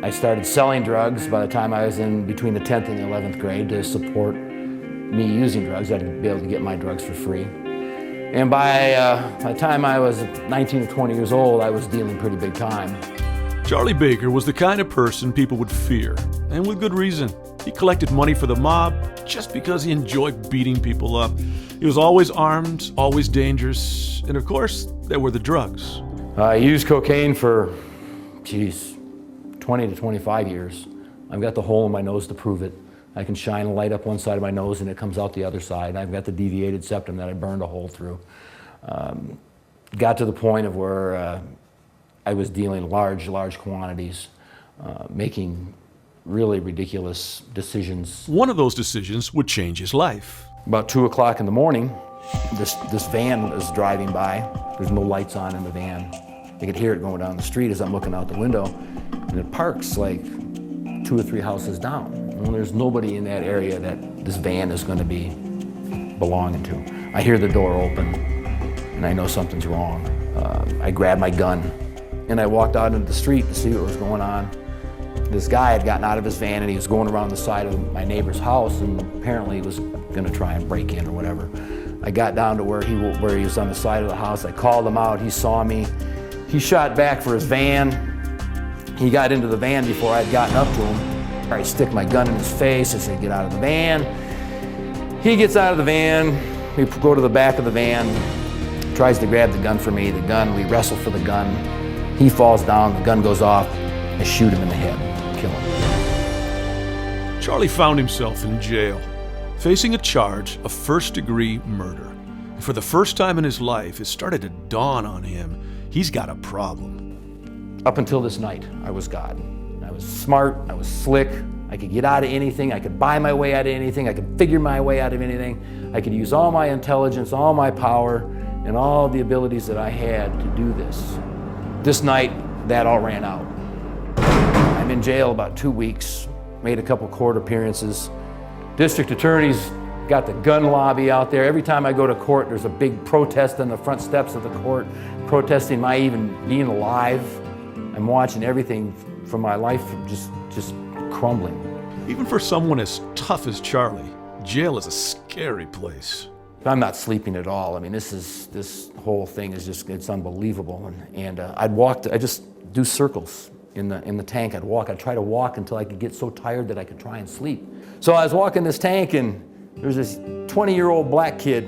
I started selling drugs by the time I was in between the 10th and the 11th grade to support me using drugs. I'd be able to get my drugs for free. And by the time I was 19 or 20 years old, I was dealing pretty big time. Charlie Baker was the kind of person people would fear, and with good reason. He collected money for the mob just because he enjoyed beating people up. He was always armed, always dangerous, and of course, there were the drugs. I used cocaine for, 20 to 25 years. I've got the hole in my nose to prove it. I can shine a light up one side of my nose and it comes out the other side. I've got the deviated septum that I burned a hole through. Got to the point of where I was dealing large quantities, making really ridiculous decisions. One of those decisions would change his life. About 2 o'clock in the morning, this van is driving by. There's no lights on in the van. I could hear it going down the street as I'm looking out the window, and it parks like 2 or 3 houses down. Well, there's nobody in that area that this van is going to be belonging to. I hear the door open, and I know something's wrong. I grabbed my gun, and I walked out into the street to see what was going on. This guy had gotten out of his van, and he was going around the side of my neighbor's house, and apparently he was going to try and break in or whatever. I got down to where he was on the side of the house. I called him out. He saw me. He shot back for his van. He got into the van before I'd gotten up to him. I stick my gun in his face. I said, "Get out of the van." He gets out of the van. We go to the back of the van. Tries to grab the gun for me. We wrestle for the gun. He falls down. The gun goes off. I shoot him in the head. Kill him. Charlie found himself in jail, facing a charge of first-degree murder. And for the first time in his life, it started to dawn on him, he's got a problem. Up until this night, I was God. I was smart, I was slick, I could get out of anything, I could buy my way out of anything, I could figure my way out of anything, I could use all my intelligence, all my power, and all the abilities that I had to do this. This night, that all ran out. I'm in jail about 2 weeks, made a couple court appearances. District attorney's got the gun lobby out there. Every time I go to court, there's a big protest on the front steps of the court, protesting my even being alive. I'm watching everything from my life just crumbling. Even for someone as tough as Charlie, jail is a scary place. I'm not sleeping at all. I mean, this whole thing is it's unbelievable. And I just do circles in the tank. I'd try to walk until I could get so tired that I could try and sleep. So I was walking this tank, and there's this 20-year-old black kid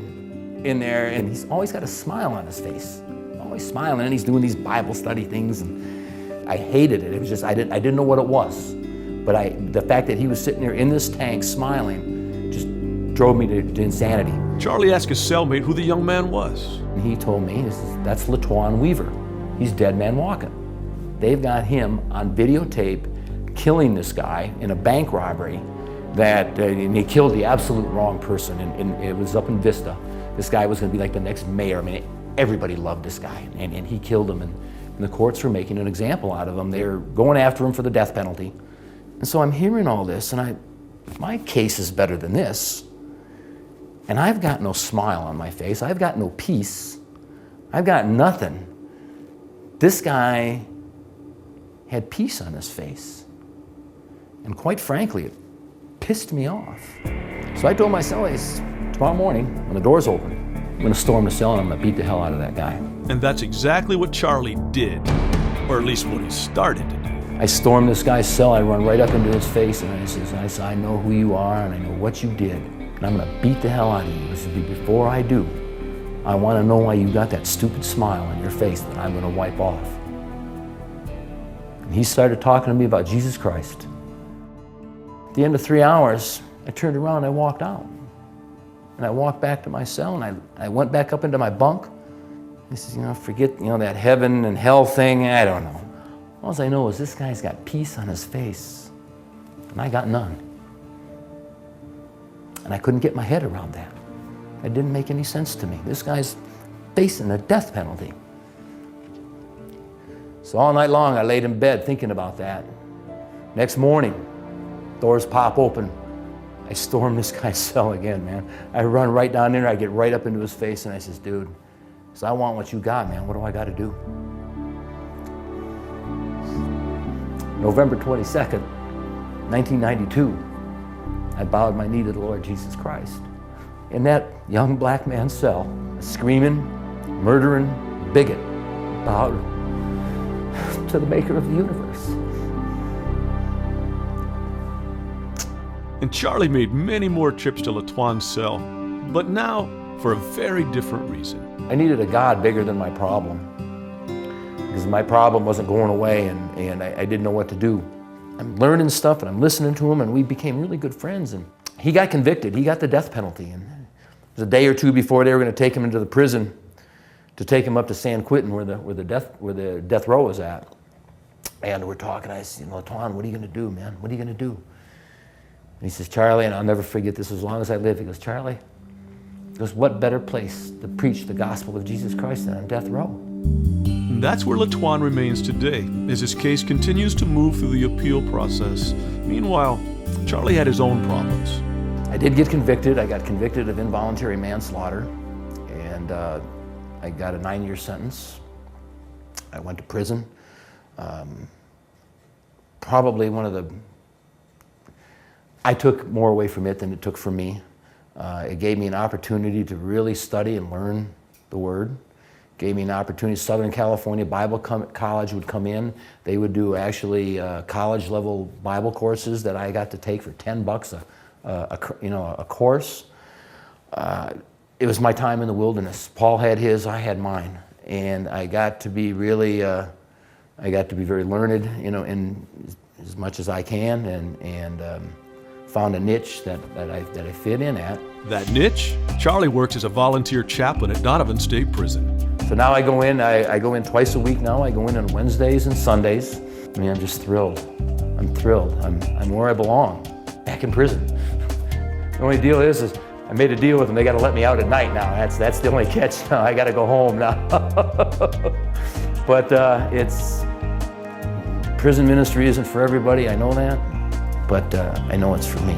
in there, and he's always got a smile on his face. Always smiling, and he's doing these Bible study things, and I hated it. It was just, I didn't know what it was. But the fact that he was sitting there in this tank smiling just drove me to insanity. Charlie asked his cellmate who the young man was. And he told me, that's LaTuan Weaver. He's Dead Man Walking. They've got him on videotape killing this guy in a bank robbery and he killed the absolute wrong person, and it was up in Vista. This guy was gonna be like the next mayor. I mean, everybody loved this guy, and he killed him, and the courts were making an example out of him. They were going after him for the death penalty. And so I'm hearing all this, and my case is better than this. And I've got no smile on my face. I've got no peace. I've got nothing. This guy had peace on his face. And quite frankly, it pissed me off. So I told my cellmates, tomorrow morning, when the doors open, I'm gonna storm the cell and I'm gonna beat the hell out of that guy. And that's exactly what Charlie did, or at least what he started to do. I stormed this guy's cell, I run right up into his face, and I said, I know who you are, and I know what you did, and I'm gonna beat the hell out of you. I said, before I do, I wanna know why you got that stupid smile on your face that I'm gonna wipe off. And he started talking to me about Jesus Christ. At the end of 3 hours, I turned around and I walked out. And I walked back to my cell, and I went back up into my bunk. He says, forget, that heaven and hell thing, I don't know. All I know is this guy's got peace on his face, and I got none. And I couldn't get my head around that. It didn't make any sense to me. This guy's facing a death penalty. So all night long, I laid in bed thinking about that. Next morning, doors pop open. I storm this guy's cell again, man. I run right down there, I get right up into his face, and I says, dude, I want what you got, man. What do I got to do? November 22nd, 1992, I bowed my knee to the Lord Jesus Christ. In that young black man's cell, a screaming, murdering bigot bowed to the maker of the universe. And Charlie made many more trips to Latuan's cell, but now for a very different reason. I needed a God bigger than my problem, because my problem wasn't going away, and I didn't know what to do. I'm learning stuff and I'm listening to him, and we became really good friends. And he got convicted. He got the death penalty. And it was a day or two before they were going to take him into the prison to take him up to San Quentin, where the death row was at. And we're talking. I said, Latuan, what are you going to do, man? What are you going to do? And he says, Charlie, and I'll never forget this as long as I live. He goes, Charlie, he goes, what better place to preach the gospel of Jesus Christ than on death row? And that's where Latuan remains today, as his case continues to move through the appeal process. Meanwhile, Charlie had his own problems. I did get convicted. I got convicted of involuntary manslaughter, and I got a 9-year sentence. I went to prison. Probably I took more away from it than it took from me. It gave me an opportunity to really study and learn the Word. Gave me an opportunity. Southern California Bible College would come in. They would do actually college-level Bible courses that I got to take for $10 a course. It was my time in the wilderness. Paul had his, I had mine, and I got to be really, I got to be very learned, in as much as I can, and found a niche that I fit in at. That niche? Charlie works as a volunteer chaplain at Donovan State Prison. So now I go in. I go in twice a week now. I go in on Wednesdays and Sundays. I mean, I'm just thrilled. I'm thrilled. I'm where I belong, back in prison. The only deal is I made a deal with them. They got to let me out at night now. That's the only catch. Now I got to go home now. But prison ministry isn't for everybody. I know that, but I know it's for me.